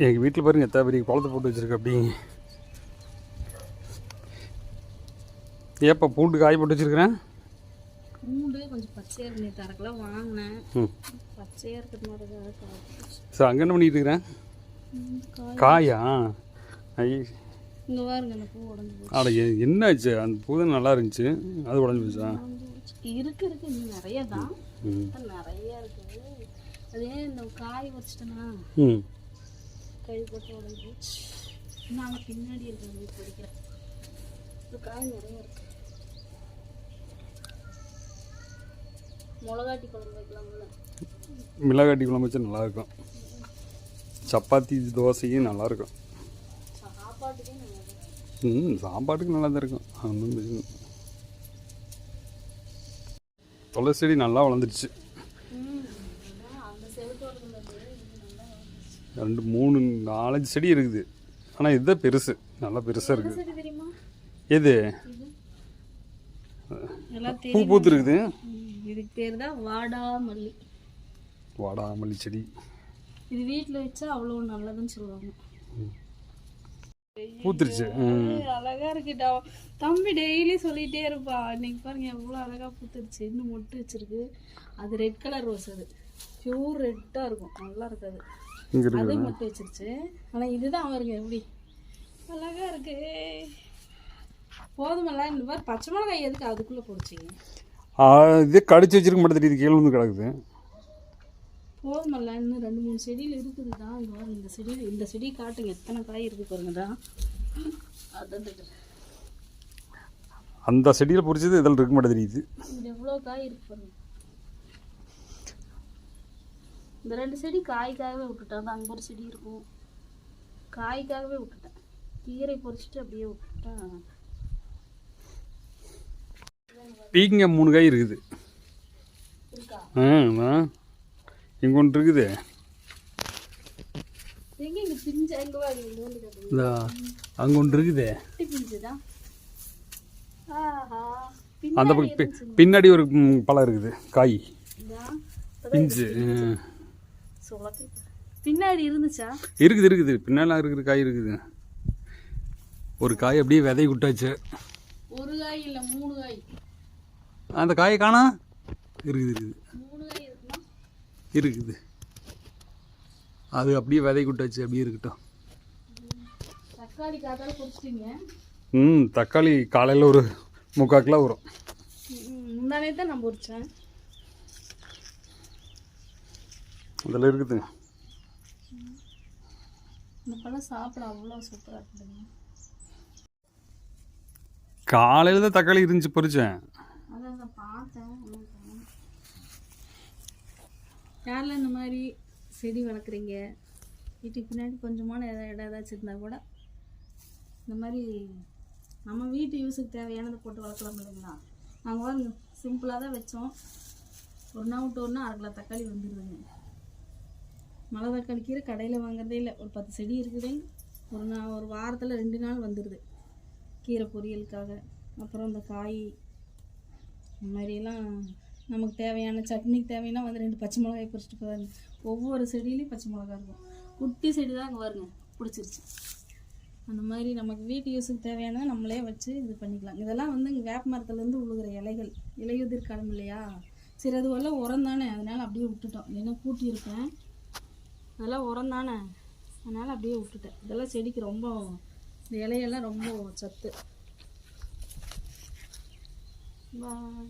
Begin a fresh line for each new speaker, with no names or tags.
எங்கள் வீட்டில் பாருங்க எத்தனை பெரிய குளத்தை போட்டு வச்சுருக்கு. அப்படி ஏப்பா பூண்டு காய் போட்டு வச்சுருக்கிறேன்.
பூண்டு கொஞ்சம் பச்சையாக இருக்கு. தரக்கெல்லாம் வாங்கினேன். பச்சையாக இருக்கிற மாதிரி தான்.
சார் அங்கே என்ன பண்ணிட்டு இருக்கிறேன்? காயா?
இங்கே பாருங்க அந்த பூ உடஞ்சி போச்சு.
அட என்னாச்சு? அந்த பூ தான் நல்லா இருந்துச்சு, அது உடஞ்சி போச்சா?
இருக்கு இன்னும் நிறைய தான், நிறைய இருக்குது. அதே இந்த காய் வச்சுட்டேன்னா கை போட்டு உடஞ்சி போச்சு. நாங்கள் பின்னாடி இருக்கிறது பிடிக்கிறேன். இந்த காய் நிறைய இருக்கு. மிளகாட்டி குழம்பு வைக்கலாம்ல?
மிளகாட்டி குழம்பு வச்சா நல்லாயிருக்கும். சப்பாத்தி தோசையும் நல்லாயிருக்கும்.
சாப்பாட்டுக்கே நல்லா
சாப்பாட்டுக்கு நல்லா தான் இருக்கும். அது துளசி செடி நல்லா வளர்ந்துருச்சு. 2 3 4 செடி இருக்குது. ஆனால் இதுதான் பெருசு, நல்லா பெருசாக இருக்குது. எது பூ பூத்து இருக்குது?
இதுக்கு பேர் தான் வாடாமல்லி.
வாடாமல்லி செடி
இது வீட்டில் வச்சா அவ்வளோ நல்லதுன்னு சொல்லுவாங்க.
பூத்துருச்சு,
அழகா இருக்குடா. தம்பி டெய்லி சொல்லிட்டே இருப்பா. இன்னைக்கு பாருங்க எவ்வளோ அழகா பூத்துருச்சு. இன்னும் மொட்டு வச்சிருக்கு. அது ரெட் கலர் ரோஸ், அது பியூர் ரெட்டா இருக்கும், நல்லா இருக்காது. அது மொட்டு வச்சிருச்சு. ஆனால் இதுதான் அவருங்க எப்படி அழகா இருக்கு. போதுமல்ல. இந்த மாதிரி பச்சை மிளகாய் எதுக்கு அதுக்குள்ளே போடுச்சிங்க?
இது கடிச்சு வச்சிருக்க மாட்டேன், தெரியுது கீழே வந்து கிடக்குது.
போதுமல்ல. இன்னும் 2 3 செடியில் இருக்குது தான். இந்த செடி காட்டுங்க எத்தனை காய் இருக்கு பாருங்கதான்.
அந்த செடியில் பிடிச்சது இதில் இருக்க மாட்டேன், தெரியுது.
இது எவ்வளோ காய் இருக்கு பாருங்க. இந்த 2 செடி காய்க்காகவே விட்டுட்டேன். அங்கே ஒரு செடி இருக்கும், காய்க்காகவே விட்டுட்டேன். கீரை பொறிச்சிட்டு அப்படியே விட்டுட்டேன்.
பீக்கங்க 3 காய் இருக்குது. இங்கே ஒன்று இருக்குது. அங்கே ஒன்று இருக்குது. அந்த பின்னாடி ஒரு பழம் இருக்குது, காய் பிஞ்சு.
பின்னாடி இருந்துச்சா?
இருக்குது பின்னாலாம் இருக்கிற காய் இருக்குது. ஒரு காய் அப்படியே விதை விட்டாச்சு.
ஒரு காய் இல்லை 3 காய்.
அந்த காயை காணா? இருக்குது
3 காய்
இருக்குது. அது அப்படியே விதை விட்டாச்சு, அப்படியே இருக்கட்டும்.
தக்காளி காத்தால பொரிச்சிட்டீங்க?
தக்காளி காலையில் ஒரு 3/4 கிலோ வரும்.
முந்தானே தான் நான் பொரிச்சேன்.
அதில் இருக்குதுங்க.
இந்த பழம் சாப்பிட அவ்வளோ சூப்பராக இருக்குதுங்க.
காலையில் தான் தக்காளி இருந்துச்சு, பொரிச்சேன்.
அதான் பார்த்தேன். யாரில் இந்த மாதிரி செடி வளர்க்குறீங்க, வீட்டுக்கு பின்னாடி கொஞ்சமான இடம் ஏதாச்சும் இருந்தால் கூட இந்த மாதிரி நம்ம வீட்டு யூஸுக்கு தேவையானதை போட்டு வளர்க்கலாம் இல்லைங்களா? நாங்கள் வந்து சிம்பிளாக தான் வச்சோம். ஒரு நாள் விட்டு 1 1/2 கிலோ தக்காளி வந்துடுதுங்க. மலை தக்காளி கீரை கடையில் வாங்குறதே இல்லை. ஒரு 10 செடி இருக்குது. ஒரு வாரத்தில் 2 நாள் வந்துடுது கீரை பொரியலுக்காக. அப்புறம் இந்த காய் இந்த மாதிரிலாம் நமக்கு தேவையான சட்னிக்கு தேவைன்னா வந்து 2 பச்சை மிளகாய் பறிச்சுட்டு போதாங்க. ஒவ்வொரு செடியிலையும் பச்சை மிளகா இருக்கும். குட்டி செடி தான் அங்கே வருங்க, பிடிச்சிருச்சு. அந்த மாதிரி நமக்கு வீட்டு யூஸுக்கு தேவையானதை நம்மளே வச்சு இது பண்ணிக்கலாம். இதெல்லாம் வந்து இங்கே வேப்ப மரத்துலேருந்து உழுகிற இலைகள், இலையுதிர் காலம் இல்லையா? சரி, அது எல்லாம் உரம் தானே, அதனால் அப்படியே விட்டுட்டோம். இல்லைன்னா கூட்டியிருப்பேன். அதெல்லாம் உரம் தானே, அதனால் அப்படியே விட்டுட்டேன். இதெல்லாம் செடிக்கு ரொம்ப, இந்த இலையெல்லாம் ரொம்ப சத்து. பாய்.